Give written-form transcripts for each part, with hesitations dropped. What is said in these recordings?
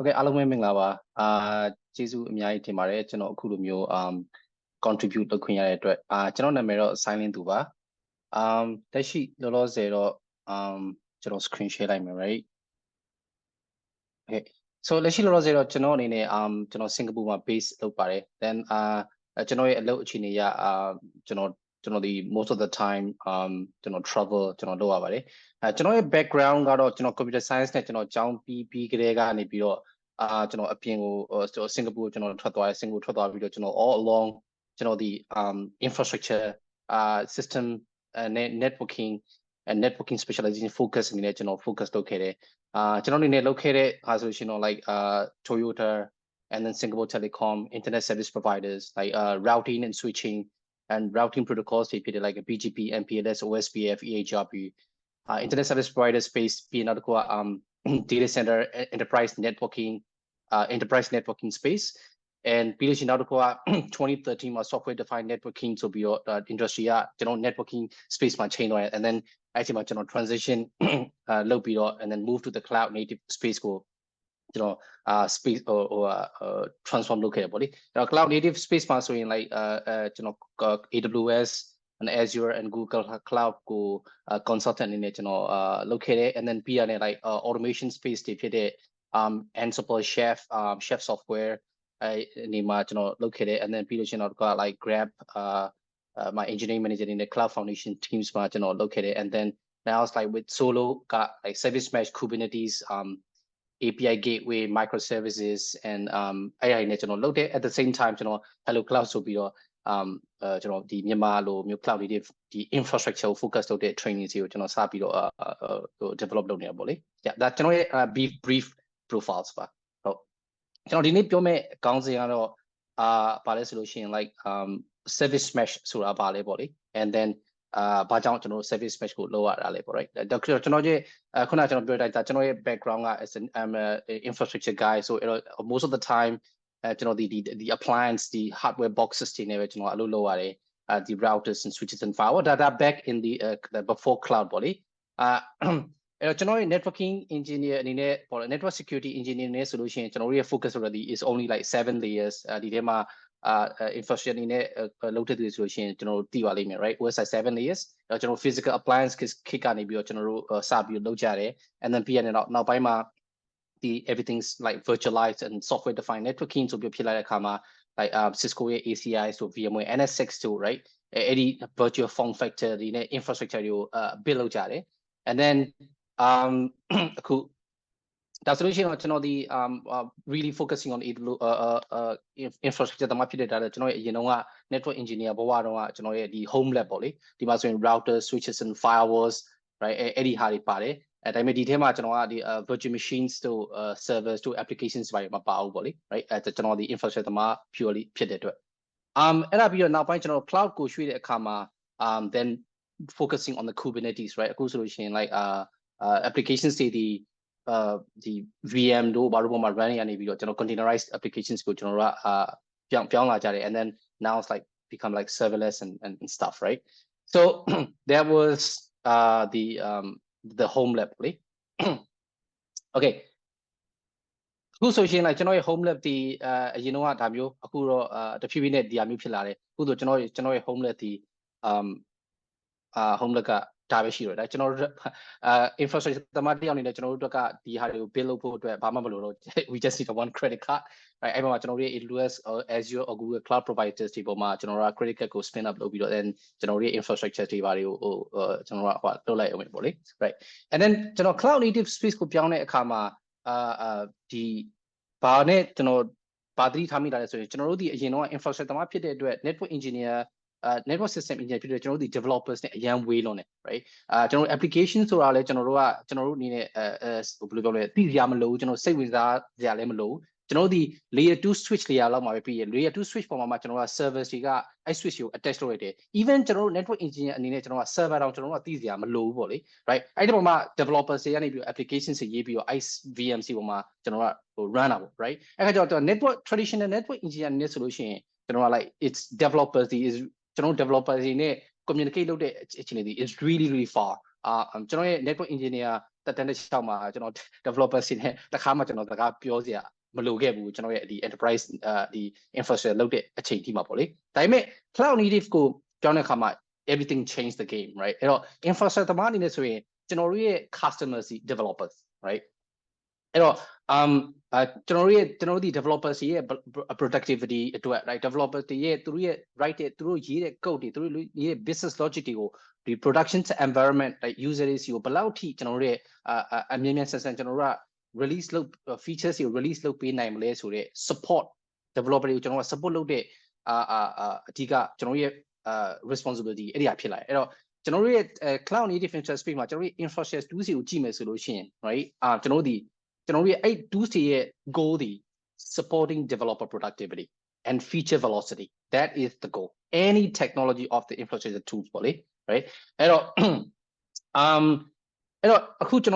Okay, အားလုံးပဲမင်္ဂလာပါကျေးဇူးအများကြီးတင်ပါတယ်ကျွန်တော်အခုလိုမျိုးcontribute လုပ်ခွင့်ရတဲ့အတွက်ကျွန်တော်နာမည်တော့ Silent သူပါတက်ရှိလောလောဆယ်တော့ကျွန်တော် screen share လိုက်မယ် right okay so လက်ရှိလောလောဆယ်တော့ကျွန်တော်အနေနဲ့ကျွန်တော်စင်ကာပူမှာ base လုပ်ပါတယ် then ကျွန်တော်ရဲ့အလုပ်အခြေအနေရကျွန်တော်ဒီ most of the time ကျွန်တော် travel ကျွန်တော်လုပ်ရပါတယ်ကျွန်တော်ရဲ့ background ကတော့ကျွန်တော် computer science နဲ့ကျွန်တော်ကျောင်းပြီးကြတဲ့ကနေပြီးတော့ကျွန်တော်အပြင်ကိုစင်ကာပူကျွန်တော်ထွက်သွားတယ်စင်ကာပူထွက်သွားပြီးတော့ကျွန်တော် all along ကျွန်တော်ဒီ infrastructure system networking and networking specialization focus အနေနဲ့ကျွန်တော် focus လုပ်ခဲ့တယ်ကျွန်တော်အနေနဲ့လုပ်ခဲ့တဲ့ဟာဆိုရှင်တော့ like Toyota and then Singapore Telecom internet service providers like routing and switching and routing protocols they did like a BGP MPLS OSPF EHRP internet service provider space being another data center enterprise networking space andပြီးလို့ရှိရင်နောက်တစ်ခုက2013မှာ software defined networking ဆိုပြီးတော့ industry ကကျွန်တော် networking space မှာ change သွားတယ် and then အဲ့ဒီမှာကျွန်တော် transition လုပ်ပြီးတော့ and then move to the cloud native space ကိုကျွန်တော်space transform လုပ်ခဲ့တယ်ပေါ့လေအဲ့တော့ cloud native space မှာဆိုရင် like ကျွန်တော် AWS and Azure and Google Cloud ကို consultant အနေနဲ့ကျွန်တော်လုပ်ခဲ့တယ် and then ပြီးရတယ် like automation space တွေဖြစ်တဲ့ Ansible chef software နေမှာကျွန်တော်လုပ်ခဲ့တယ် and then ပြီးလို့ရှိရင်တော့ like Grab my engineering manager in the cloud foundation teams မှာကျွန်တော်လုပ်ခဲ့တယ် and then now it's like with solo got like ServiceMesh Kubernetes API gateway microservices and AI နဲ့ကျွန်တော်လုပ်တယ် at the same time ကျွန်တော် Hello Cloud ဆိုပြီးတော့ကျွန်တော်ဒီမြန်မာလိုမျိုး cloud native ဒီ infrastructure ကို focus လုပ်တဲ့ training တွေကိုကျွန်တော်စပြီးတော့develop လုပ်နေတာပေါ့လေဒါကျွန်တော်ရဲ့ brief profiles ပါဟုတ်ကျွန်တော်ဒီနေ့ပြောမယ့်ခေါင်းစဉ်ကတော့ဘာလဲဆိုလို့ရှိရင် like ServiceMesh ဆိုတာဘာလဲပေါ့လေ and thenဘာကြောင့်ကျွန်တော် ServiceMesh ကိုလုပ်ရတာလဲပေါ့ right ဒါကျွန်တော်ရဲ့ခုနကျွန်တော်ပြောတာကျွန်တော်ရဲ့ background က I'm a infrastructure guy so most of the time ကျွန်တော်ဒီ appliance ဒီ hardware boxes တွေနဲ့ပဲကျွန်တော်အလုပ်လုပ်ရတယ်ဒီ routers and switches and firewall data back in the before cloud ပေါ့လေအဲ့တော့ကျွန်တော်ရဲ့ networking engineer အနေနဲ့ပေါ့ network security engineer နဲ့ဆိုလို့ရှိရင်ကျွန်တော်ရဲ့ focus already is only like 7 layers ဒီထဲမှာinfrastructure အနေနဲ့လုပ်တဲ့သူတွေဆိုလို့ရှိရင်ကျွန်တော်တို့သိပါလိမ့်မယ် right was like 7 layers အဲ့တော့ကျွန်တော် physical appliance ခစ်ကနေပြီးတော့ကျွန်တော်တို့စပြီးလုပ်ကြတယ် and then ပြီးရတဲ့နောက်ပိုင်းမှာဒီ everything's like virtualized and software defined networking ဆိုပြီးဖြစ်လာတဲ့အခါမှာ like Cisco ရဲ့ ACI ဆို VMware NS6 ဆို right အဲ့ဒီ virtual form factor တွေနဲ့ infrastructure တွေကိုbuild လုပ်ကြတယ် and then အခုဒါဆိုလို့ရှိရင်ကျွန်တော်ဒီ really focusing on infrastructure တမဖြစ်တဲ့ဒါလည်းကျွန်တော်ရဲ့အရင်တုန်းက network engineer ဘဝတုန်းကကျွန်တော်ရဲ့ဒီ home lab ပေါ့လေဒီမှာဆိုရင် routers switches and firewalls right အဲ့ဒီဟာတွေပါတယ်အဲ့ဒါပေမဲ့ဒီထဲမှာကျွန်တော်ကဒီ virtual machines တို့ servers တို့ applications တွေမပါဘူးပေါ့လေ right အဲ့ကျွန်တော်ဒီ infrastructure တမ purely ဖြစ်တဲ့အတွက်အဲ့ဒါပြီးတော့နောက်ပိုင်းကျွန်တော် cloud ကိုရွှေ့တဲ့အခါမှာthen focusing on the Kubernetes right အခုဆိုလို့ရှိရင် like applications တွေဒီVM တို့ဘာလို့ပေါ်မှာ run ရနေပြီးတော့ကျွန်တော် containerized applications ကိုကျွန်တော်တို့ကပြောင်းလာကြတယ် and then now it's like become like serverless and stuff right so there was the home lab လေ okay အခုဆိုရှင် like ကျွန်တော်ရဲ့ home lab ဒီအရင်တော့ဒါမျိုးအခုတော့တဖြည်းဖြည်းနဲ့ဒီဟာမျိုးဖြစ်လာတယ်အခုဆိုကျွန်တော်ရဲ့ home lab ဒီ home lab ကဒါပဲရှိတော့ဒါကျွန်တော်တို့ infrastructure တမတစ်ယောက်အနေနဲ့ကျွန်တော်တို့အတွက်ကဒီဟာတွေကို build လုပ်ဖို့အတွက်ဘာမှမလိုတော့ we just need one credit card right အဲ့မှာကျွန်တော်တို့ရဲ့ AWS or Azure or Google Cloud providers တွေပေါ်မှာကျွန်တော်တို့ credit card ကို spin up လုပ်ပြီးတော့ then ကျွန်တော်တို့ရဲ့ infrastructure တွေဘာတွေကိုကျွန်တော်တို့လုပ်လိုက်အောင်ပေါ့လေ right and then ကျွန်တော် cloud native space ကိုပြောင်းတဲ့အခါမှာဒီဘာနဲ့ကျွန်တော်ဘာသတိထားမိတာလဲဆိုရင်ကျွန်တော်တို့ဒီအရင်တော့ infrastructure တမဖြစ်တဲ့အတွက် network engineer network system engineer ဖြစ်တဲ့ကျွန်တော်တို့ဒီ developers နဲ့အရန်ဝေးလုံးတယ် right ကျွန်တော်တို့ application ဆိုတာလဲကျွန်တော်တို့အနေနဲ့ဘယ်လိုပြောလဲသိစရာမလိုဘူးကျွန်တော်စိတ်ဝင်စားစရာလည်းမလိုဘူးကျွန်တော်တို့ဒီ layer 2 switch layer လောက်မှာပဲပြီးရ layer 2 switch ပေါ်မှာကျွန်တော်တို့ servers တွေကအဲ့ switch ကို attach လုပ်ရတယ် even ကျွန်တော်တို့ network engineer အနေနဲ့ကျွန်တော်တို့ server တောင်ကျွန်တော်တို့သိစရာမလိုဘူးပေါ့လေ right အဲ့ဒီပေါ်မှာ developers တွေကနေပြီး application တွေရေးပြီးတော့ ice VMC ပေါ်မှာကျွန်တော်တို့ run တာပေါ့ right အဲ့ခါကျတော့ network traditional network engineer အနေနဲ့ဆိုလို့ရှိရင်ကျွန်တော်က like it's developers is ကျွန်တော် developers တွေနဲ့ communicate လုပ်တဲ့အခြေအနေဒီ is really far ကျွန်တော်ရဲ့ network engineer the developers in the Hama the Piosia Maluge, the enterprise the infrastructure loaded a chain team up. Cloud native go John Kama, everything changed the game, right? Infrastructure money in this way, customers, developers, right? Generally developers productivity right developers through write it through code through business logic the production environment like users you below generally release features you release low p name support developer you support load responsibility area generally cloud native infrastructure infrastructure solution right generally, I do see goal the supporting developer productivity and feature velocity. That is the goal. Any technology of the infrastructure tools, right? Approach to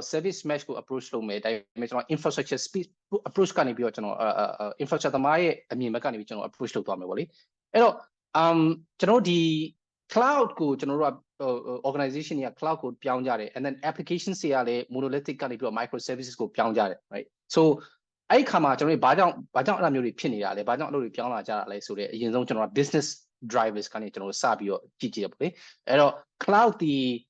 ServiceMesh approach to infrastructure speed approach infrastructure approach to the cloud organization cloud code and then applications monolithic microservices right? So I come out business drivers cloud the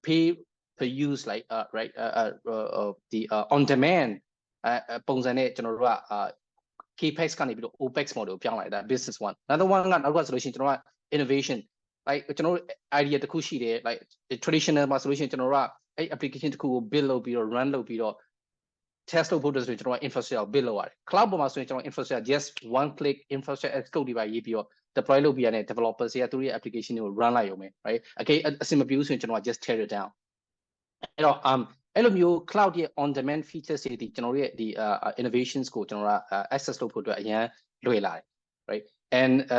pay per use like right the on demand capex opex model that business one. Another one solution innovation like idea the like the traditional solution application to build run test infrastructure build cloud infrastructure just one click infrastructure as code by deploy developers application run right okay just tear it down cloud on demand features the innovations access to right and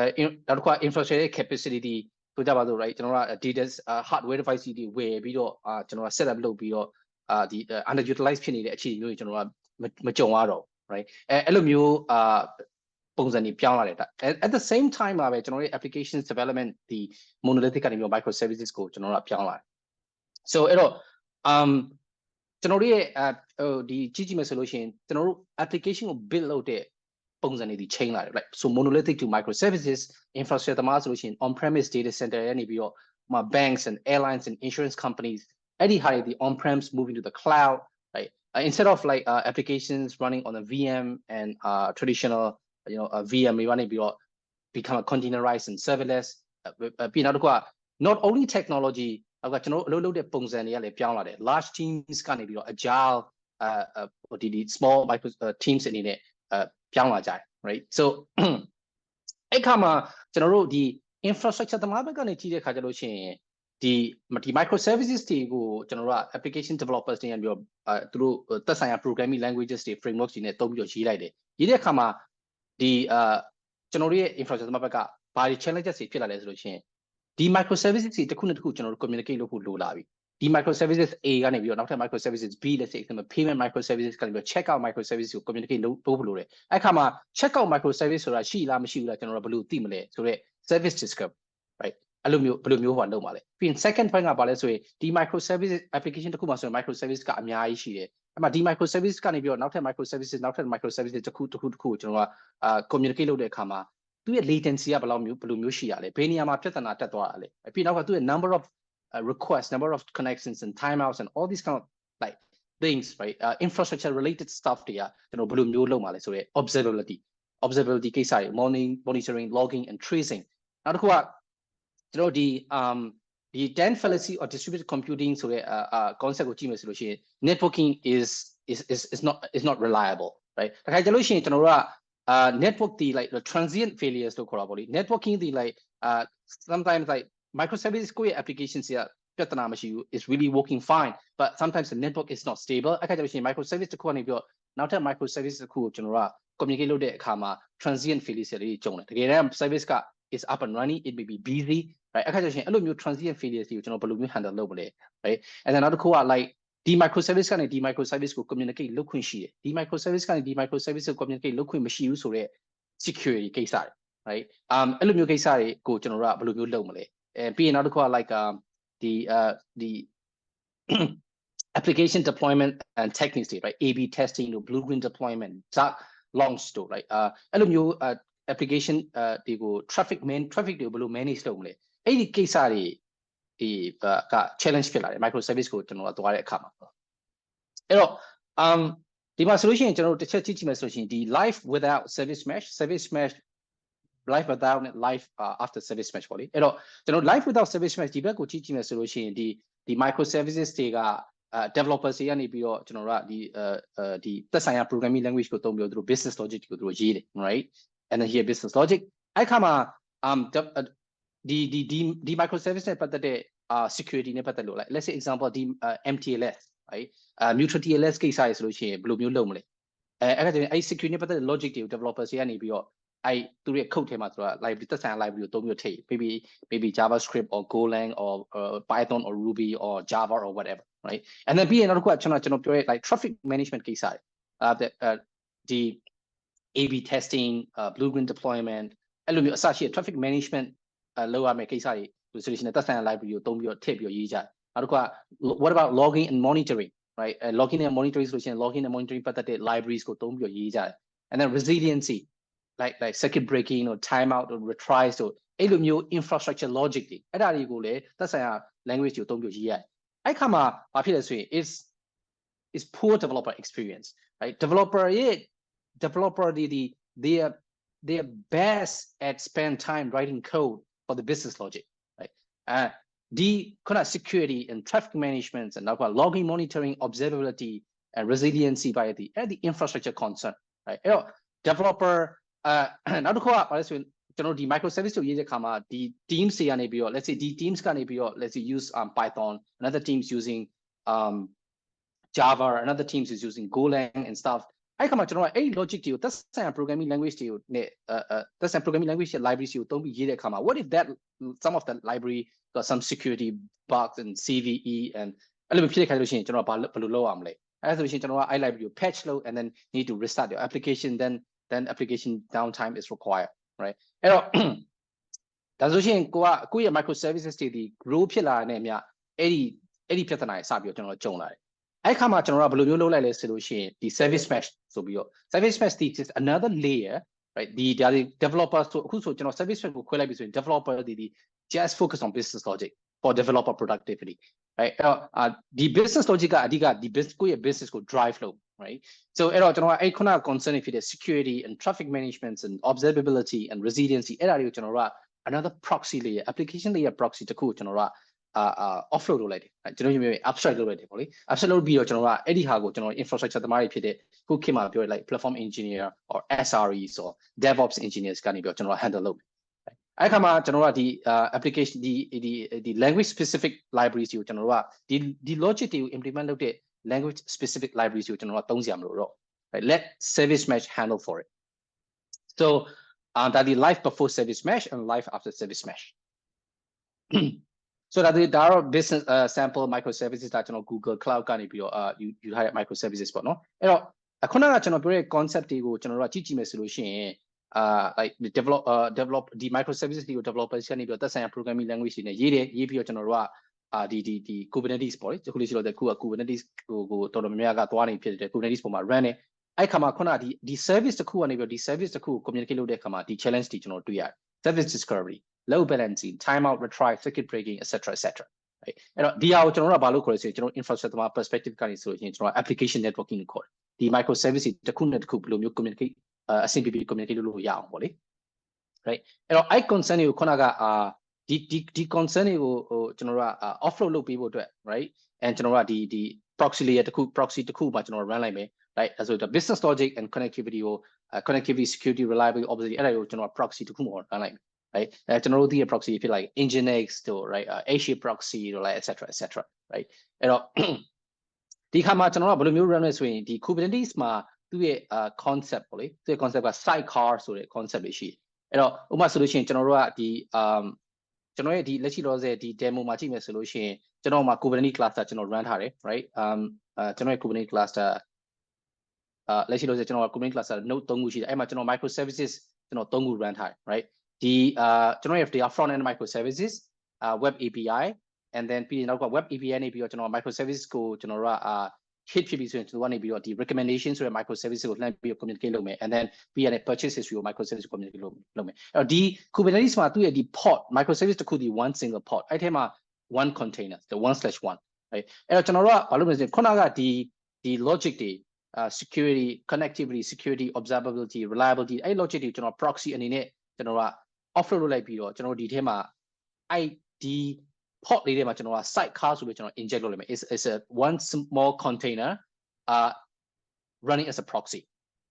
infrastructure capacity right data hardware device where set up the underutilized actually right at the same time applications development the monolithic microservices so the GGM solution application will build the chain right so monolithic to microservices infrastructure solution on-premise data center banks and airlines and insurance companies the on-premise moving to the cloud right instead of like applications running on a VM and traditional VM become a containerized and serverless not only technology large teams agile small micro teams in it right so the infrastructure the microservices application developers through programming languages frameworks in the infrastructure challenges the microservices communicate the microservices A not microservices B let's say payment microservices checkout microservices communicate checkout microservice service description right second point the microservices application microservice the microservice microservices communicate latency number of requests, number of connections and timeouts and all these kind of like things, right? Infrastructure related stuff there, observability case monitoring, logging, and tracing. Now, the Dan fallacy or distributed computing concept of solution, networking is not reliable, right? Network the transient failures to networking sometimes microservices applications is really working fine, but sometimes the network is not stable. Microservice microservices communicate transient failures service is up and running, it may be busy, right? Transient failures handle right? And then like the microservice communicate the microservice communicate security case right? Case and being like the application deployment and techniques, right? A/B testing, blueprint deployment, long story, right? Application traffic manage လုပ်မလဲအဲ့ဒီကိစ္စတွေက challenge ဖြစ်လာတယ် microservice ကိုကျွန်တော်ကသွားတဲ့အခါမှာအဲ့တော့ဒီမှာဆိုလို့ရှိရင်ကျွန်တော်တို့တစ်ချက်ကြည့်မယ်ဆိုလို့ရှိရင်ဒီ live without service mesh live without live after service mesh ပေါ့လေအဲ့တော့ကျွန်တော် live without service mesh ဒီဘက်ကိုကြည့်မယ်ဆိုလို့ရှိရင်ဒီ microservices တွေက developers တွေကနေပြီးတော့ကျွန်တော်တို့ကဒီသက်ဆိုင်ရာ programming language ကိုသုံးပြီးတော့သူတို့ business logic ကိုသူတို့ရေးတယ် right and then here business logic အဲ့ခါမှာဒီ microservice နဲ့ပတ်သက်တဲ့security နဲ့ပတ်သက်လို့ like let's say example ဒီ MTLS right mutual TLS ကိစ္စရဆိုလို့ရှိရင်ဘယ်လိုမျိုးလုပ်မလဲအဲ့ဒါကြောင့်အဲ့ security နဲ့ပတ်သက်တဲ့ logic တွေကို developers တွေကနေပြီးတော့အဲ့သူရဲ့ code ထဲမှာဆိုတာ library သက်ဆိုင်ရာ library ကိုသုံးပြီးတော့ထည့် maybe JavaScript or Golang or Python or Ruby or Java or whatever right and then ပြီးရင်နောက်တစ်ခုကကျွန်တော်ပြောရဲ like traffic management ကိစ္စတွေဒီ A/B testing blueprint deployment အဲ့လိုမျိုးအစရှိ traffic management လောက်ရမယ့်ကိစ္စတွေဆိုလို့ရှိရင်သက်ဆိုင်ရာ library ကိုသုံးပြီးတော့ထည့်ပြီးတော့ရေးကြတယ်နောက်တစ်ခုက what about logging and monitoring right logging and monitoring ဆိုလို့ရှိရင် logging and monitoring ပတ်သက်တဲ့ libraries ကိုသုံးပြီးတော့ရေးကြတယ် and then resiliency like circuit breaking or timeout or retries တို့အဲ့လိုမျိုး infrastructure logic တွေအဲ့ဒါတွေကိုလည်းသက်ဆိုင်ရာ language ကိုသုံးပြီးရေးရတယ်အဲ့ခါမှာဘာဖြစ်လဲဆိုရင် is poor developer experience right developer they are best at spend time writing code for the business logic right the kind of security and traffic management and logging monitoring observability and resiliency by the infrastructure concern right developer နောက်တစ်ခုကဘာလဲဆိုရင်ကျွန်တော်ဒီ microservice ကိုရေးတဲ့အခါမှာဒီ teams တွေကနေပြီးတော့ let's say ဒီ teams ကနေပြီးတော့ let's say use Python another teams using Java another teams is using Golang and stuff အဲ့ခါမှာကျွန်တော်ကအဲ့ logic တွေကိုသက်ဆိုင်ရာ programming language တွေကိုနဲ့သက်ဆိုင်ရာ programming language ရဲ့ libraries တွေကိုသုံးပြီးရေးတဲ့အခါမှာ what if that some of the library got some security bugs and CVE and အဲ့လိုဖြစ်တဲ့ခါကျလို့ရှိရင်ကျွန်တော်ကဘယ်လိုလုပ်ရမလဲအဲ့ဆိုလို့ရှိရင်ကျွန်တော်ကအဲ့ library ကို patch လုပ် and then need to restart your application then application downtime is required right အဲ့တော့ဒါဆိုရှင်ကိုယ့်ရဲ့ microservices တွေဒီ grow ဖြစ်လာတဲ့အမြအဲ့ဒီပြဿနာတွေစပြီးတော့ကျွန်တော်ကြုံလာတယ်အဲ့ခါမှာကျွန်တော်ကဘယ်လိုမျိုးလုပ်လိုက်လဲဆိုလို့ရှိရင်ဒီ service mesh ဆိုပြီးတော့ service mesh is another layer right ဒီ developer ဆိုအခုဆိုကျွန်တော် service mesh ကိုခွဲလိုက်ပြီဆိုရင် developer ဒီ just focus on business logic for developer productivity right အဲ့တော့ဒီ business logic ကအဓိကဒီ ကိုယ့်ရဲ့ business ကို drive လုပ် right so အဲ့တော့ကျွန်တော်ကအဲ့ခုနက concern ဖြစ်တဲ့ security and traffic management and observability and resiliency အဲ့ဒါတွေကိုကျွန်တော်က another proxy layer application layer proxy တခုကိုကျွန်တော်ကoffload လုပ်လိုက်တယ်ကျွန်တော်မျိုး abstract လုပ်လိုက်တယ်ပေါ့လေ abstract လုပ်ပြီးတော့ကျွန်တော်ကအဲ့ဒီဟာကိုကျွန်တော် infrastructure သမားတွေဖြစ်တဲ့ခုခေတ်မှာပြောရ like platform engineer or SREs or DevOps engineers ကနေပြီးတော့ကျွန်တော် handle လုပ်အဲ့ခါမှာကျွန်တော်ကဒီ application ဒီ language specific libraries ကိုကျွန်တော်ကဒီ logic တွေကို implement လုပ်တဲ့ language specific libraries ကိုကျွန်တော်ကသုံးစရာမလိုတော့ right let service mesh handle for it so that the life before service mesh and life after service mesh so that there are business sample microservices ဒါကျွန်တော် Google Cloud ကနေပြီးတော့you have microservices ပေါ့နော်အဲ့တော့ခုနကကျွန်တော်ပြောတဲ့ concept တွေကိုကျွန်တော်တို့ကကြည့်မယ်ဆိုလို့ရှိရင်like develop ဒီ microservices တွေကို developers ကနေပြီးတော့သက်ဆိုင်ရာ programming language တွေနဲ့ရေးပြီးတော့ကျွန်တော်တို့ကဒီ Kubernetes ပေါ့လေအခုလေးရှိတော့ခုက Kubernetes ကိုတော်တော်များများကသွားနေဖြစ်တဲ့ Kubernetes ပေါ်မှာ run နေအဲ့ခါမှာခုနဒီ service တစ်ခုကနေပြီးတော့ဒီ service တစ်ခုကို communicate လုပ်တဲ့အခါမှာဒီ challenge တွေကျွန်တော်တွေ့ရတယ် service discovery load balancing timeout retry circuit breaking etc right အဲ့တော့ဒီဟာကိုကျွန်တော်တို့ကဘာလို့ခေါ်လဲဆိုရင်ကျွန်တော် infrastructure perspective ကနေဆိုရင်ကျွန်တော် application networking ကိုခေါ်တယ်ဒီ microservice တစ်ခုနဲ့တစ်ခုဘယ်လိုမျိုး communicate အဆင်ပြေပြေ communicate လုပ်လို့ရအောင်ပေါ့လေ right အဲ့တော့ i concern တွေကိုခုနကဒီ concern တွေကိုကျွန်တော်တို့က offload လုပ်ပေးဖို့အတွက် right and ကျွန်တော်တို့ကဒီ proxy layer တစ်ခု proxy တစ်ခုမှာကျွန်တော် run လိုက်မယ် right ဆိုတော့ business logic and connectivity ကို connectivity security reliability obviously အဲ့ဒါကိုကျွန်တော် proxy တစ်ခုမှာ run လိုက်မယ် right ကျွန်တော်တို့ဒီ proxy ဖြစ် like nginx တို့ right asia proxy တို့ like etc right အဲ့တော့ဒီခါမှာကျွန်တော်တို့ကဘယ်လိုမျိုး run လဲဆိုရင်ဒီ Kubernetes မှာသူ့ရဲ့ concept ပေါ့လေသူ့ရဲ့ concept က sidecar ဆိုတဲ့ concept တွေရှိတယ်အဲ့တော့ဥပမာဆိုလို့ရှိရင်ကျွန်တော်တို့ကဒီကျွန်တော်ရဲ့ဒီလက်ရှိတော့ဒီ demo မှာကြည့်မယ်ဆိုလို့ရှိရင်ကျွန်တော်မှာ Kubernetes cluster ကျွန်တော် run ထားတယ် right ကျွန်တော်ရဲ့ Kubernetes cluster လက်ရှိတော့ကျွန်တော်က Kubernetes cluster node 3ခုရှိတယ်အဲ့မှာကျွန်တော် microservices ကျွန်တော်3ခု run ထားတယ် right ဒီကျွန်တော်ရဲ့ front end microservices web API and then ပြီးရင်နောက်က web API နေပြီးတော့ကျွန်တော် microservice ကိုကျွန်တော်တို့ကhit ဖြစ်ပြီးဆိုရင်ကျွန်တော်ကနေပြီးတော့ဒီ recommendation ဆိုတဲ့ microservice ကိုလှမ်းပြီး communicate လုပ်မယ် and then ပြီးရတဲ့ purchase history ကို microservice communicate လုပ်မယ်အဲ့တော့ဒီ Kubernetes မှာသူ့ရဲ့ဒီ pod microservice တစ်ခုဒီ one single pod အဲ့ထဲမှာ one container the 1/1 right အဲ့တော့ကျွန်တော်တို့ကဘာလုပ်မလဲဆိုရင်ခုနကဒီ logic တွေsecurity connectivity security observability reliability အဲ့ logic တွေကျွန်တော် proxy အနေနဲ့ကျွန်တော်က offload လုပ်လိုက်ပြီးတော့ကျွန်တော်ဒီထဲမှာအဲ့ဒီ pod လေးထဲမှာကျွန်တော်က sidecar ဆိုပြီးကျွန်တော် inject လုပ်လိုက်မယ် is a one small container running as a proxy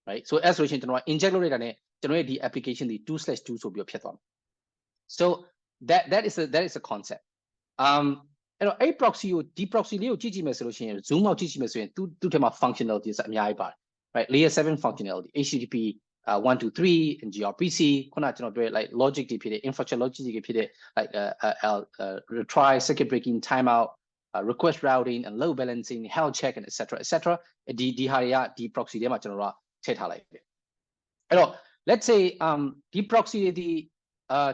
right so as solution ကျွန်တော်က inject လုပ်လိုက်တာနဲ့ကျွန်တော်ရဲ့ဒီ application ဒီ 2/2 ဆိုပြီးဖြစ်သွားမယ် so that is a concept အဲ့တော့အဲ့ proxy ကိုဒီ proxy လေးကိုကြည့်ကြည့်မယ်ဆိုလို့ရှိရင် zoom out ကြည့်ကြည့်မယ်ဆိုရင်သူ့ထဲမှာ functionalities အများကြီးပါတယ် right layer 7 functionality http 1 2 3 and gRPC ခုနကျွန်တော်တွေ့ like logic တွေဖြစ်တဲ့ infrastructure logic တွေဖြစ်တဲ့ like retry circuit breaking timeout request routing and load balancing health check and etcဒီဟာတွေကဒီ proxy ထဲမှာကျွန်တော်တို့ထည့်ထားလိုက်တယ်အဲ့တော့ let's say ဒီ proxy တွေဒီ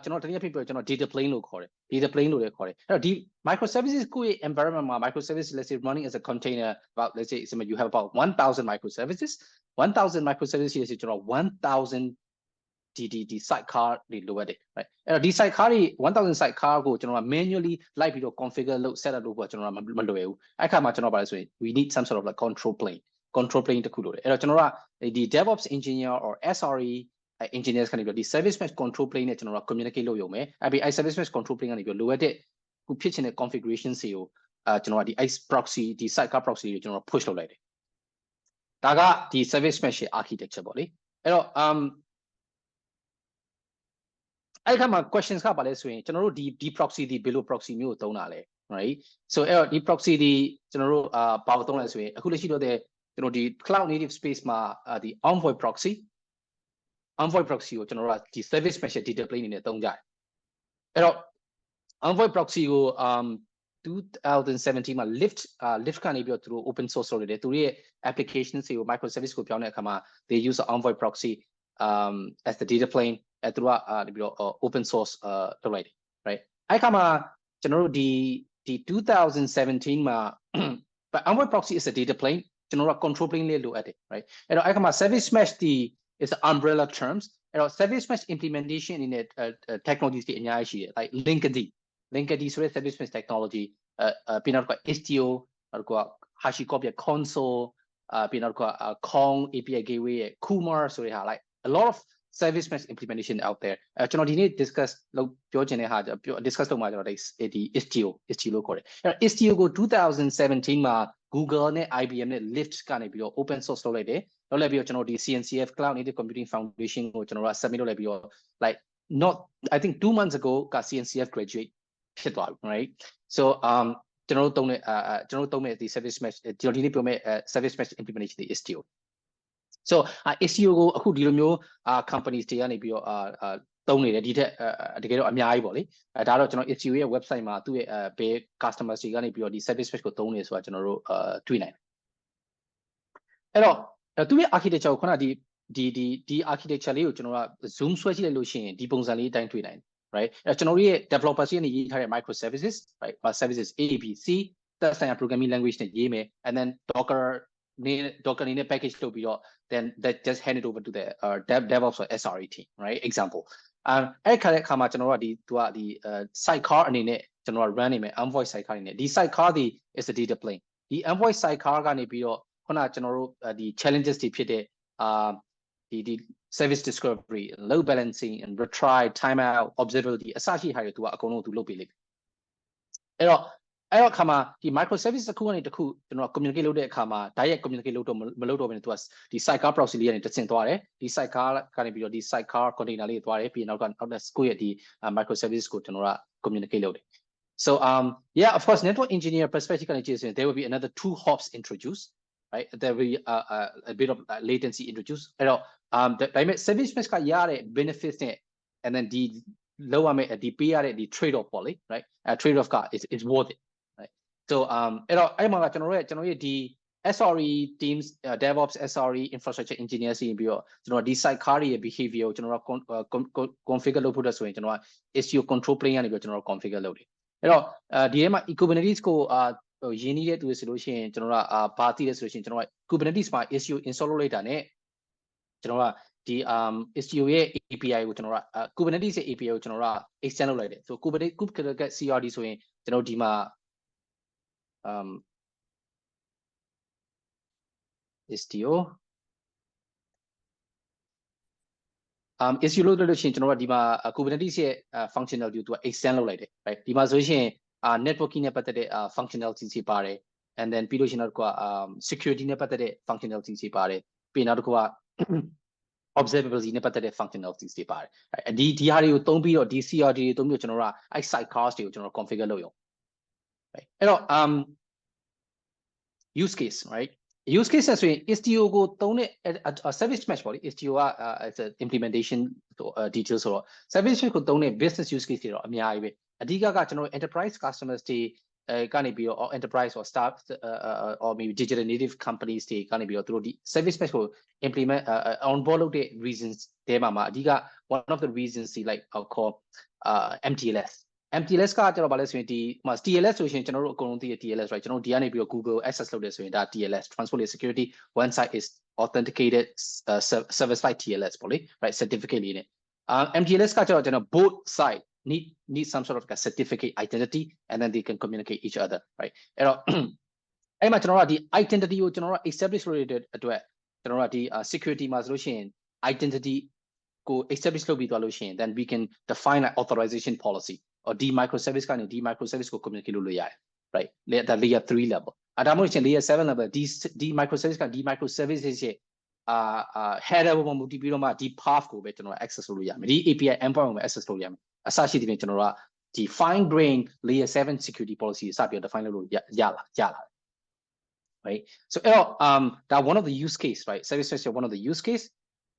ကျွန်တော်တနည်းအားဖြင့်ပြောကျွန်တော် data plane လို့ခေါ်တယ် data plane လို့လည်းခေါ်တယ်အဲ့တော့ဒီ microservices ကို environment မှာ microservices let's say running as a container about let's say you have about 1000 microservices 1000 microservices ရှိတယ်ကျွန်တော်1000ဒီ sidecar တွေလိုအပ်တယ် right အဲ့တော့ဒီ sidecar တွေ1000 sidecar ကိုကျွန်တော်က manually လိုက်ပြီးတော့ configure လုပ် set up လုပ်ဖို့ကျွန်တော်ကမလွယ်ဘူးအဲ့ခါမှာကျွန်တော်ပါလဲဆိုရင် we need some sort of like control plane တစ်ခုလိုတယ်အဲ့တော့ကျွန်တော်ကဒီ DevOps engineer or SRE engineers ကနေပြီးဒီ service mesh control plane နဲ့ကျွန်တော်တို့ communicate လုပ်ရုံပဲအဲ့ဒီ service mesh control plane ကနေပြီးလိုအပ်တဲ့ခုဖြစ်ချင်တဲ့ configuration တွေကိုကျွန်တော်ကဒီ proxy ဒီ sidecar proxy ကိုကျွန်တော် push လုပ်လိုက်တယ်ဒါကဒီ service mesh ရဲ့ architecture ပေါ့လေအဲ့တော့အဲ့ခါမှာ questions ကပါလဲဆိုရင်ကျွန်တော်တို့ဒီ proxy ဒီဘယ်လို proxy မျိုးကိုသုံးတာလဲ right so အဲ့တော့ဒီ proxy ဒီကျွန်တော်တို့ဘာကိုသုံးလဲဆိုရင်အခုလက်ရှိတော့တဲ့ကျွန်တော်ဒီ cloud native space မှာဒီ envoy proxy ကိုကျွန်တော်တို့ကဒီ service mesh data plane အနေနဲ့သုံးကြတယ်အဲ့တော့ envoy proxy ကို2017မှာ lift ကနေပြီးတော့သူတို့ open source လုပ်တယ်သူတို့ရဲ့ applications တွေကို microservice ကိုပြောင်းတဲ့အခါမှာ they use the envoy proxy as the data plane သူတို့ကပြီးတော့ open source လုပ်လိုက်တယ် right အဲ့ခါမှာကျွန်တော်တို့ဒီ2017မှာ but envoy proxy is a data plane ကျွန်တော်တို့က control plane လေးလိုအပ်တယ် right အဲ့တော့အဲ့ခါမှာ service mesh ဒီ is umbrella terms အဲ့တော့ service mesh implementation အနေနဲ့ technologies တွေအများကြီးရှိတယ် like Linkerd ဆိုတဲ့ service mesh technology ပြီးတော့ STO နောက်က HashiCorp ရဲ့ console ပြီးတော့ Kong API gateway ရဲ့ Kumar ဆိုတဲ့ဟာ like a lot of service mesh implementation out there ကျွန်တော်ဒီနေ့ discuss လုပ်ပြောချင်တဲ့ဟာdiscuss လုပ်မှာကျွန်တော်ဒီ STO လို့ခေါ်တယ်အဲ့တော့ STO ကို2017မှာ Google နဲ့ IBM နဲ့ Lyft ကနေပြီးတော့ open source လုပ်လိုက်တယ်လုပ်လိုက်ပြီးတော့ကျွန်တော်ဒီ CNCF Cloud Native Computing Foundation ကိုကျွန်တော်က submit လုပ်လိုက်ပြီးတော့ like not I think 2 months ago က CNCF graduate ဖြစ်သွားပြီ right so ကျွန်တော်တို့သုံးမဲ့ဒီ service mesh ကျွန်တော်ဒီနေ့ပြောမဲ့ service mesh implementation ဒီ STO so SEO ကိုအခုဒီလိုမျိုး companies တွေကနေပြီးတော့သုံးနေတယ်ဒီထက်တကယ်တော့အများကြီးပေါ့လေဒါတော့ကျွန်တော် SEO ရဲ့ website မှာသူ့ရဲ့ဘယ် customers တွေကနေပြီးတော့ဒီ service mesh ကိုသုံးနေဆိုတာကျွန်တော်တို့တွေ့နိုင်တယ်အဲ့တော့သူ့ရဲ့ architecture ကိုခုနဒီ architecture လေးကိုကျွန်တော်က zoom ဆွဲကြည့်လိုက်လို့ရှိရင်ဒီပုံစံလေးအတိုင်းတွေ့နိုင်တယ် right အဲ့ကျွန်တော်တို့ရဲ့ developers တွေကနေရေးထားတဲ့ microservices right services A B C သက်ဆိုင်ရာ programming language နဲ့ရေးမယ် and then docker အနေနဲ့ package လုပ်ပြီးတော့ then that just hand it over to the DevOps or SRE team right example အဲ့ခါမှာကျွန်တော်တို့ကဒီ sidecar အနေနဲ့ကျွန်တော်က run နေမယ် envoy sidecar အနေနဲ့ဒီ sidecar ဒီ is a data plane ဒီ envoy sidecar ကနေပြီးတော့ခုနကျွန်တော်တို့ဒီ challenges တွေဖြစ်တဲ့ဒီ service discovery load balancing and retry timeout observability အစရှိဟာတွေသူကအကုန်လုံးသူလုပ်ပေးလိမ့်မယ်အဲ့တော့ခါမှာဒီ microservice တစ်ခုကနေတစ်ခုကျွန်တော် communicate လုပ်တဲ့အခါမှာ direct communicate လုပ်တော့မလုပ်တော့ဘဲနဲ့သူကဒီ sidecar proxy လေးကနေတဆင့်သွားတယ်ဒီ sidecar ကနေပြီးတော့ဒီ sidecar container လေးသွားတယ်ပြီးနောက်ကကိုယ့်ရဲ့ဒီ microservice ကိုကျွန်တော်က communicate လုပ်တယ် so yeah of course network engineer perspective ကနေကြည့်ရင် there will be another 2 hops introduced right there will be a bit of latency introduced အဲ့တော့ဒါပေမဲ့ service mesh ကရတဲ့ benefits နဲ့ and then ဒီလောက်ရမယ့်ဒီပေးရတဲ့ဒီ trade off ပေါ့လေ right trade off က is worth it right so အဲ့မှာကကျွန်တော်ရဲ့ဒီ SRE teams DevOps SRE infrastructure engineers စီပြီးတော့ကျွန်တော်ဒီ sidecar ရဲ့ behavior ကိုကျွန်တော်က configure လုပ်ဖို့ဆိုရင်ကျွန်တော်က SEO control plane ကနေပြီးတော့ကျွန်တော် configure လုပ်တယ် ဒီထဲမှာ Kubernetes ကိုရင်းနှီးတဲ့သူတွေဆိုလို့ရှိရင်ကျွန်တော်တို့ဘာသိလဲဆိုလို့ရှိရင်ကျွန်တော်က Kubernetes မှာ Istio install လုပ်လိုက်တာနဲ့ကျွန်တော်ကဒီ Istio ရဲ့ API ကိုကျွန်တော်က Kubernetes ရဲ့ API ကိုကျွန်တော်က extend လုပ်လိုက်တယ်ဆို Kubernetes CRD ဆိုရင်ကျွန်တော်ဒီမှာIstio Istio လို့လို့ရှိရင်ကျွန်တော်ကဒီမှာ Kubernetes ရဲ့ functionality ကိုသူက extend လုပ်လိုက်တယ် right ဒီမှာဆိုရင် networking နဲ့ပတ်သက်တဲ့ functionality တွေပါတယ် and then ပြီးလို့ရှိရင်တော့security နဲ့ပတ်သက်တဲ့ functionality တွေပါတယ်ပြီးနောက်တစ်ခုက observability နဲ့ပတ်သက်တဲ့ functionalities တွေပါတယ်ဒီဟာတွေကိုသုံးပြီးတော့ဒီ CRD တွေသုံးပြီးတော့ကျွန်တော်တို့အဲ့ sidecars တွေကိုကျွန်တော် configure လုပ်ရုံ right အဲ့တော့use case right use case ဆိုရင် Istio ကိုသုံးတဲ့ ServiceMesh ပေါ့လေ Istio က as a implementation details ဆိုတော့ ServiceMesh ကိုသုံးတဲ့ business use case တွေတော့အများကြီးပဲအဓိကကကျွန်တော်တို့ enterprise customers တွေကနေပြီးတော့ enterprise or start or maybe digital native companies တွေကနေပြီးတော့သူတို့ဒီ ServiceMesh ကို implement onboard လုပ်တဲ့ reasons တွေမှာအဓိက one of the reasons like I'll call MTLS ကကျွန်တော်ဗာလဲဆိုရင်ဒီ TLS ဆိုရင်ကျွန်တော်တို့အကုန်လုံးသိရ TLS right ကျွန်တော်ဒီကနေပြီးတော့ Google access လုပ်တယ်ဆိုရင်ဒါ TLS transport layer security one side is authenticated service side TLS ပေါ့လေ right certificate လေးနဲ့ MTLS ကကျွန်တော် both side need some sort of a certificate identity and then they can communicate each other right အဲ့တော့အဲ့မှာကျွန်တော်တို့ဒီ identity ကိုကျွန်တော်တို့ establish လုပ်ရတဲ့အတွက်ကျွန်တော်တို့ဒီ security မှာဆိုလို့ရှိရင် identity ကို establish လုပ်ပြီးသွားလို့ရှိရင် then we can define an authorization policy or D microservice ကနေ D microservice ကို communicate လုပ်လို့ရတယ် right that layer 3 level ဒါမှမဟုတ်ရင် layer 7 level D microservice က D microservices ရဲ့header ပေါ်မှာမူတည်ပြီးတော့မှဒီ path ကိုပဲကျွန်တော် access လုပ်လို့ရမယ်ဒီ API endpoint ကိုပဲ access လုပ်ရမယ်အစရှိတဲ့ပြင်ကျွန်တော်တို့ကဒီ fine grain layer 7 security policy စပြီးတော့ define လုပ်လို့ရလာ right so အဲ့တော့ဒါ one of the use case right ServiceMesh one of the use case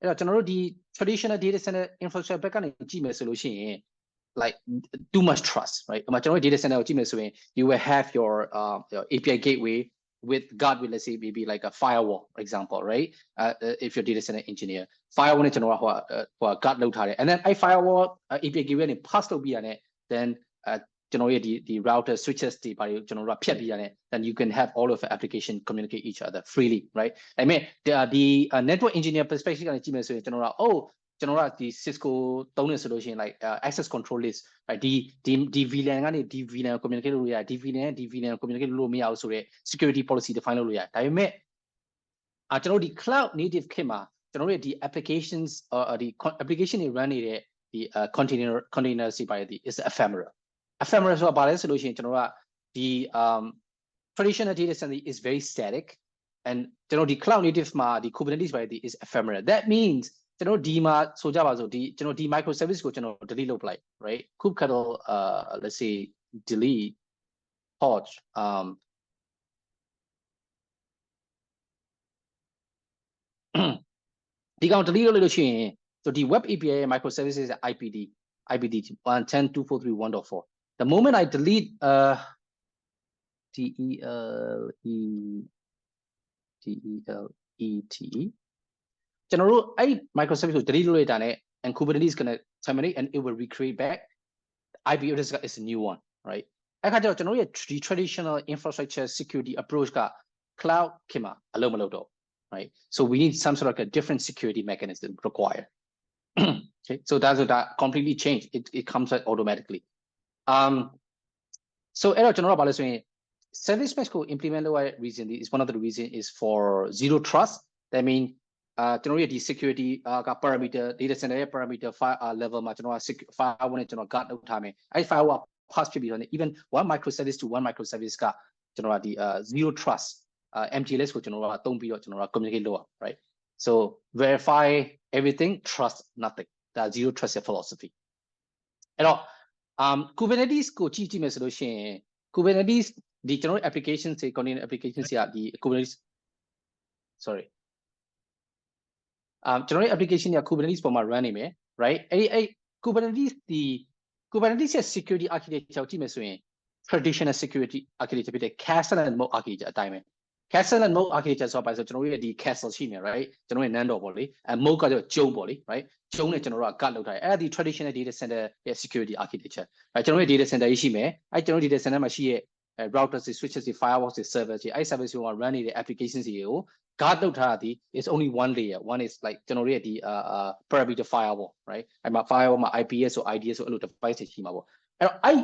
အဲ့တော့ကျွန်တော်တို့ဒီ traditional data center infrastructure ဘက်ကနေကြည့်မယ်ဆိုလို့ရှိရင်like too much trust right ကျွန်တော်တို့ data center ကိုကြည့်မယ်ဆိုရင် you will have your API gateway with guard with let's say maybe like a firewall for example right if you're data center engineer firewall နဲ့ကျွန်တော်ကဟို guard လုပ်ထားတယ် and then အဲ့ firewall API gateway နဲ့ pass လုပ်ပြီးရတယ် then ကျွန်တော်ရဲ့ဒီ router switches တွေပါကျွန်တော်တို့ကဖြတ်ပြီးရတယ် then you can have all of the application communicate each other freely right ဒါပေမဲ့ဒီ network engineer perspective ကနေကြည့်မယ်ဆိုရင်ကျွန်တော်တို့ကျွန်တော်တို့ဒီ Cisco သုံးနေဆိုလို့ရှိရင် like access control list right ဒီ VLAN ကနေဒီ VLAN ကို communicate လုပ်လို့ရတယ်ဒီ VLAN နဲ့ဒီ VLAN ကို communicate လုပ်လို့မရဘူးဆိုတော့ security policy define လုပ်လို့ရတယ်ဒါပေမဲ့ကျွန်တော်တို့ဒီ cloud native ခေတ်မှာကျွန်တော်တို့ဒီ applications ဒီ application တွေ run နေတဲ့ဒီ containers တွေပါတယ်ဒီ is ephemeral ဆိုတာဘာလဲဆိုလို့ရှိရင်ကျွန်တော်တို့ကဒီ traditional data center is very static and ကျွန်တော်ဒီ cloud native မှာဒီ Kubernetes ပါတယ်ဒီ is ephemeral that means ကျွန်တော်ဒီမှာဆိုကြပါစို့ဒီကျွန်တော်ဒီ microservice ကိုကျွန်တော် delete လုပ်လိုက် right kubectl let's say delete purgeဒီကောင် delete လုပ်လို့ရှိရင်ဆိုဒီ web API microservices IPD 110.243.1.4 the moment I delete delete ကျွန်တော်တို့အဲ့ microservice ကို delete လုပ်လိုက်တာနဲ့ and Kubernetes is going to terminate and it will recreate back IP address is a new one right အဲ့ခါကျတော့ကျွန်တော်တို့ရဲ့ traditional infrastructure security approach က cloud ခင်မှာအလုံးမလုပ်တော့ right so we need some sort of a different security mechanism required okay so that completely changed it comes out automatically so အဲ့တော့ကျွန်တော်တို့ကဘာလဲဆိုရင် ServiceMesh ကို implement လုပ်ရတဲ့ reason is one of the reason is for zero trust that mean ကျွန်တော်ရဲ့ဒီ security က parameter data center ရဲ့ parameter file level မှာကျွန်တော်က firewall နဲ့ကျွန်တော် guard လုပ်ထားမယ်အဲ့ firewall pass ဖြစ်ပြီးတော့ even one microservice to one microservice ကကျွန်တော်ကဒီ zero trust MTLS ကိုကျွန်တော်ကသုံးပြီးတော့ကျွန်တော်က communicate လုပ်ရ right so verify everything trust nothing that zero trust philosophy အဲ့တော့Kubernetes ကိုကြည့်မယ်ဆိုလို့ရှိရင် Kubernetes ဒီကျွန်တော်တို့ application တွေ container application တွေကဒီ Kubernetes sorryကျွန်တော်တို့ application တွေက Kubernetes ပေါ်မှာ run နေမယ် right အဲ့ Kubernetes ရဲ့ security architecture ကိုကြည့်မယ်ဆိုရင် traditional security architecture ဖြစ်တဲ့ castle and moat architecture အတိုင်းပဲ castle and moat architecture ဆိုပါဆိုကျွန်တော်တို့ရဲ့ဒီ castle ရှိနေ right ကျွန်တော်ရဲ့ nando ပေါ့လေ moat ကကျတော့ကျုံးပေါ့လေ right ကျုံးနဲ့ကျွန်တော်တို့က guard လုပ်ထားတယ်အဲ့ဒါဒီ traditional data center ရဲ့ security architecture ကျွန်တော်တို့ရဲ့ data center ကြီးရှိမယ်အဲ့ကျွန်တော်တို့ data center မှာရှိရဲ့ routers တွေ switches တွေ firewalls တွေ servers တွေအဲ့ service တွေက run နေတဲ့ applications တွေကို guard လုပ်ထားတာဒီ is only one layer one is like ကျွန်တော်တို့ရဲ့ဒီ parameter firewall right အဲ့မှာ firewall မှာ IPS ဆို IDS ဆိုအဲ့လို device တွေရှိမှာပေါ့အဲ့တော့အဲ့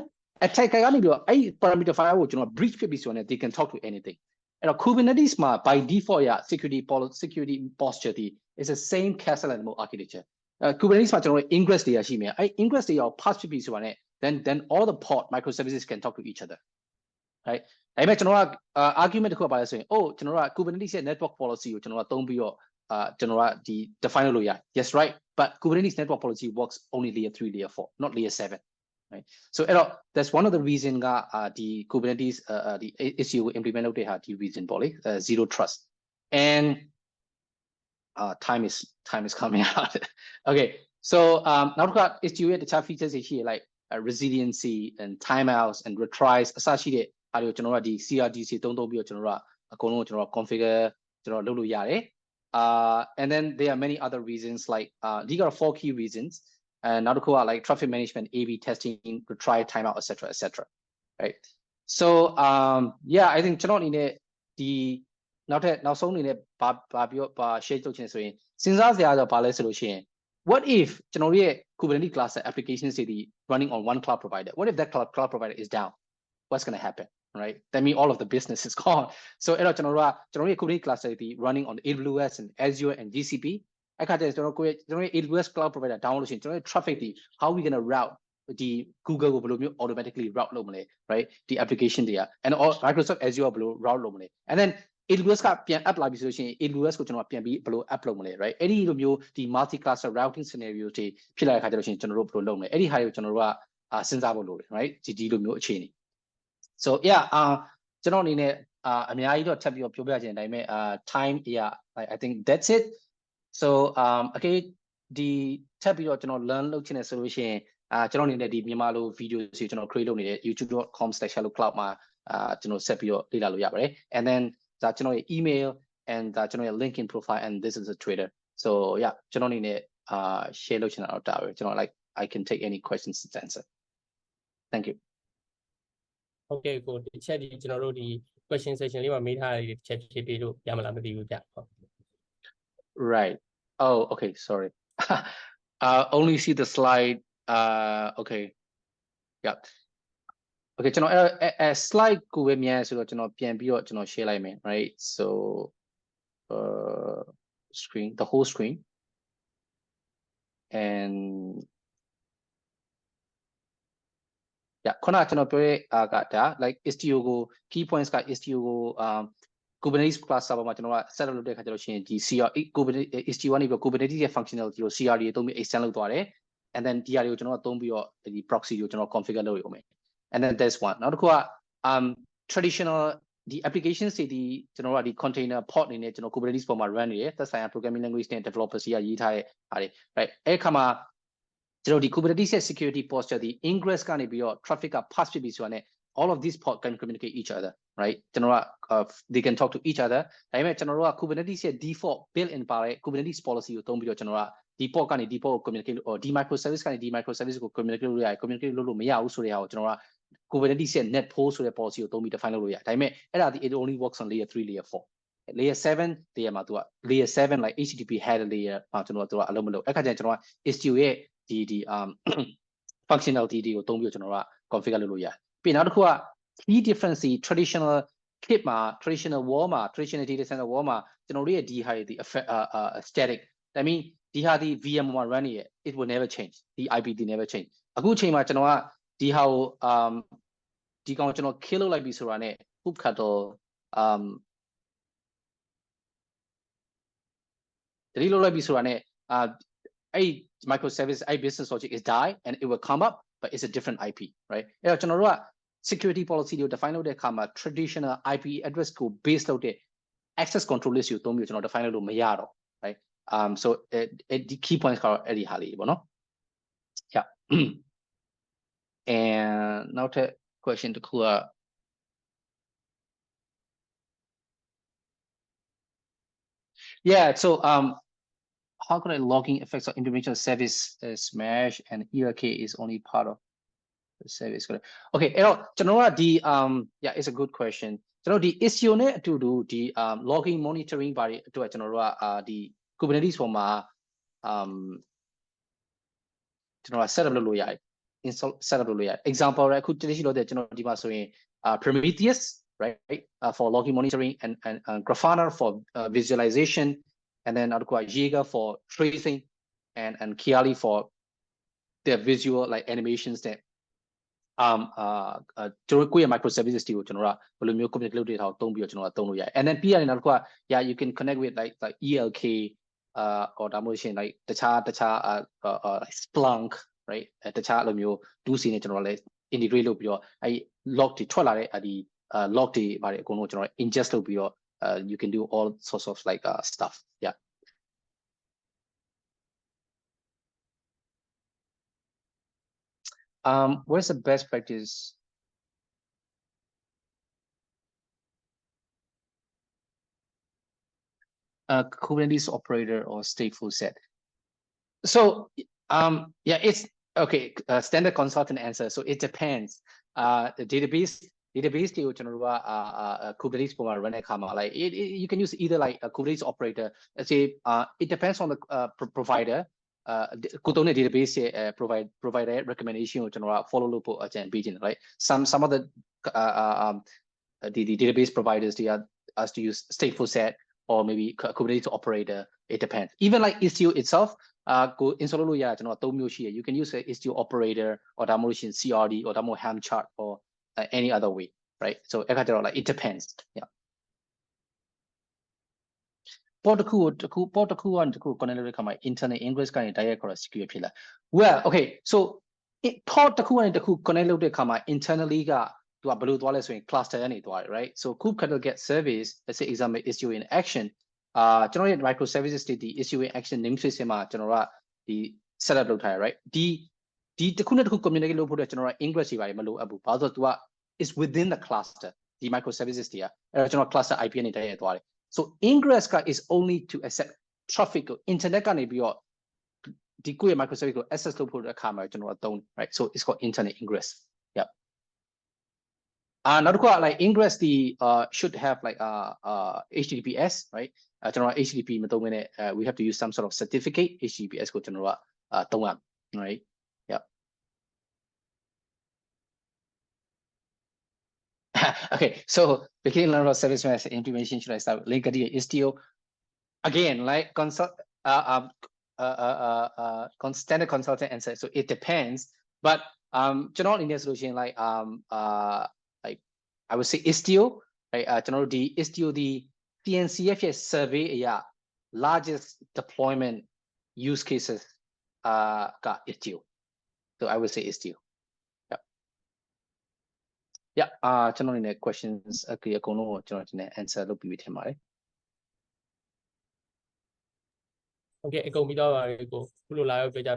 attacker ကနေပြီးတော့အဲ့ parameter firewall ကိုကျွန်တော် breach ဖြစ်ပြီဆိုရင် they can talk to anythingအဲ့တော့ Kubernetes မှာ by default ရ security posture ဒီ is the same castle and moat architecture Kubernetes မှာကျွန်တော်တို့ ingress တွေရရှိမယ်အဲ့ ingress တွေရော pass ဖြစ်ပြီဆိုတာနဲ့ then all the pod microservices can talk to each other right ဒါပေမဲ့ကျွန်တော်က argument တစ်ခုပါလဲဆိုရင် ကျွန်တော်က Kubernetes ရဲ့ network policy ကိုကျွန်တော်ကသုံးပြီးတော့ကျွန်တော်ကဒီ define လုပ်လို့ရ yes right but Kubernetes network policy works only layer 3 layer 4 not layer 7 right so that's one of the reason ကဒီ Kubernetes ဒီ issue ကို implement လုပ်တဲ့ဟာဒီ reason ပေါ့လေ zero trust and time is coming out okay so နောက်တစ်ခါ issue ရဲ့တခြား features တွေရှိရ like resiliency and timeouts and retries အစရှိတဲ့အားတွေကိုကျွန်တော်တို့ဒီ CRDC သုံးပြီးတော့ကျွန်တော်တို့အကုန်လုံးကျွန်တော် configure ကျွန်တော်လုပ်လို့ရတယ်and then there are many other reasons like these are 4 key reasons and နောက်တစ်ခုက like traffic management A/B testing retry timeout etc right so yeah I think ကျွန်တော်အနေနဲ့ဒီနောက်ဆုံးအနေနဲ့ဘာပြော share လုပ်ချင်ဆိုရင်စဉ်းစားစရာဆိုဘာလဲဆိုလို့ရှိရင် what if ကျွန်တော်ရဲ့ Kubernetes cluster applications တွေ running on one cloud provider what if that cloud provider is down what's going to happen right that means all of the business is gone so အဲ့တော့ကျွန်တော်ရဲ့ Kubernetes cluster တွေ running on AWS and Azure and GCP အဲ့ခါကျကျွန်တော်ရဲ့ AWS cloud provider down လို့ရှိရင်ကျွန်တော်ရဲ့ traffic တွေ how we going to route ဒီ Google ကိုဘယ်လိုမျိုး automatically route လုပ်မလဲ right ဒီ application တွေက and all Microsoft Azure ဘယ်လို route လုပ်မလဲ and then AWS ကပြန် app လာပြီဆိုလို့ရှိရင် AWS ကိုကျွန်တော်ပြန်ပြီးဘယ်လို app လုပ်မလဲ right အဲ့ဒီလိုမျိုးဒီ multi cluster routing scenario တွေဖြစ်လာတဲ့ခါကျတော့ရှင်ကျွန်တော်တို့ဘယ်လိုလုပ်မလဲအဲ့ဒီဟာတွေကိုကျွန်တော်တို့ကစဉ်းစားဖို့လိုတယ် right ဒီလိုမျိုးအခြေအနေ so yeah ကျွန်တော်အနေနဲ့အများကြီးတော့ထပ်ပြီးတော့ပြောပြချင်တယ်ဒါပေမဲ့ time yeah I think that's it so okay ဒီထပ်ပြီးတော့ကျွန်တော် learn လုပ်ချင်တယ်ဆိုလို့ရှိရင်ကျွန်တော်အနေနဲ့ဒီမြန်မာလို video တွေကျွန်တော် create လုပ်နေတဲ့ youtube.com/hellocloud မှာကျွန်တော်ဆက်ပြီးတော့လေ့လာလို့ရပါတယ် and then ဒါကျွန်တော်ရဲ့ email and ဒါကျွန်တော်ရဲ့ LinkedIn profile and this is a Twitter so yeah ကျွန်တော်အနေနဲ့share လုပ်ချင်တာတော့ဒါပဲကျွန်တော် like I can take any questions to answer thank you okay ကိုဒီချက်ဒီကျွန်တော်တို့ဒီ question session လေးမှာမေးထားတဲ့ချက်ဖြည့်ပေးလို့ရမလားမသိဘူးဗျ right oh okay sorry only see the slide okay yeah okay ကျွန်တော်အဲ့ slide ကိုပဲမြင်ရဆိုတော့ကျွန်တော်ပြန်ပြီးတော့ကျွန်တော် share လိုက်မယ် right so screen the whole screen and yeah ခုနကကျွန်တော်ပြောတဲ့ကဒါ like istio ကို key points က istio ကိုKubernetes class server မှာကျွန်တော်က set up လုပ်တဲ့အခါကျတော့ရှင်ဒီ CR Kubernetes istio ကနေပြီး Kubernetes ရဲ့ functionality ကို CR တွေသုံးပြီး extend လုပ်သွားတယ် and then DR တွေကိုကျွန်တော်ကသုံးပြီးတော့ဒီ proxy ကိုကျွန်တော် configure လုပ်ရုံပဲ and then there's one နောက်တစ်ခုကtraditional ဒီ applications တွေဒီကျွန်တော်ကဒီ container pod အနေနဲ့ကျွန်တော် Kubernetes ပေါ်မှာ run နေတယ်သက်ဆိုင်ရာ programming language နဲ့ developers တွေကရေးထားတဲ့ဟာတွေ right အဲ့ခါမှာကျွန်တော်ဒီ Kubernetes ရဲ့ security posture ဒီ ingress ကနေပြီးတော့ traffic က pass ဖြစ်ပြီဆိုတာနဲ့ all of these pods can communicate each other right ကျွန်တော်က they can talk to each other ဒါပေမဲ့ကျွန်တော်တို့က Kubernetes ရဲ့ default built in ပါတဲ့ Kubernetes policy ကိုသုံးပြီးတော့ကျွန်တော်ကဒီ pod ကနေဒီ pod ကို communicate လို့ဒီ microservice ကနေဒီ microservice ကို communicate လုပ်ရတယ် communicate လုပ်လို့မရဘူးဆိုတဲ့ဟာကိုကျွန်တော်က Kubernetes ရဲ့ net pool ဆိုတဲ့ policy ကိုသုံးပြီး define လုပ်လို့ရတယ်ဒါပေမဲ့အဲ့ဒါဒီ it only works on layer 3 layer 4 layer 7 layer မှာသူက layer 7 like HTTP header layer မှာကျွန်တော်ကအလုံးမလုပ်အဲ့ခါကျရင်ကျွန်တော်က istio ရဲ့ဒီfunctionality တွေကိုသုံးပြီးတော့ကျွန်တော်က configure လုပ်လို့ရတယ်ပြီးနောက်တစ်ခုက key difference traditional kit မှာ traditional wall မှာ traditional data center wall မှာကျွန်တော်တို့ရဲ့ဒီဟာဒီ static that mean ဒီဟာဒီ VM မှာ run နေရ it will never change ဒီ IP never change အခုအချိန်မှာကျွန်တော်ကဒီဟာကိုဒီကောင်ကျွန်တော် kill လုပ်လိုက်ပြီဆိုတာနဲ့ hook ခတ်တော့ဒီလိုလုပ်လိုက်ပြီဆိုတာနဲ့အဲ့ microservice အဲ့ business logic is die and it will come up but it's a different IP right အဲ့တော့ကျွန်တော်တို့က security policy ကို define လုပ်တဲ့အခါမှာ traditional IP address ကို base လုပ်တဲ့ access control list ကိုသုံးပြီးကျွန်တော် define လုပ်လို့မရတော့ right so the key points ကတော့အဲ့ဒီဟာလေးပေါ့နော် yeah and now the question တစ်ခုက Yeah, so how could I logging effects of implementation of service ServiceMesh and ELK is only part of the service. Okay, yeah, it's a good question. The issue to do the logging monitoring by the Kubernetes for set up install set up example right could Prometheus right for logging monitoring and Grafana for visualization, and then Jaeger for tracing, and Kiali for the visual like animations that microservices and then yeah, you can connect with like ELK or demonstration like the Splunk, right? At the chart do see integrate I log the log the ingest you can do all sorts of like stuff. Yeah. What's the best practice? Kubernetes operator or stateful set. So yeah, it's okay. Standard consultant answer. So it depends. The database Kubernetes run like you can use either like a Kubernetes operator. Let's say it depends on the provider. Database provide recommendation follow loop right. Some of the database providers they are asked to use stateful set or maybe Kubernetes operator. It depends. Even like Istio itself, you can use a Istio operator or Damotion CRD or Damo ham chart or any other way, right? So like it depends. Yeah. Internet English security. Well, okay, so port internally cluster right? So can get service, let's say example issue in action. Generate microservices the issue in action namespace the setup right? The communicate general English is within the cluster, the microservices there. General cluster IP so ingress is only to accept traffic internet the microservice access to put a camera right? So it's called internet ingress. Yeah. Another like ingress should have like HTTPS, right? General HTTP we have to use some sort of certificate HTTPS go general right? Yeah. Okay, so beginning learn about ServiceMesh implementation should I start with Link Istio again like standard consultant answer. So it depends, but general India solution like I would say Istio, right? General the Istio the CNCF survey largest deployment use cases got Istio. So I would say Istio. Yeah, general in the questions general answer look with him. Okay, go meet our go. Pull out, yeah,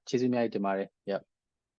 ကျေးဇူးများတင်ပါတယ်. Yeah.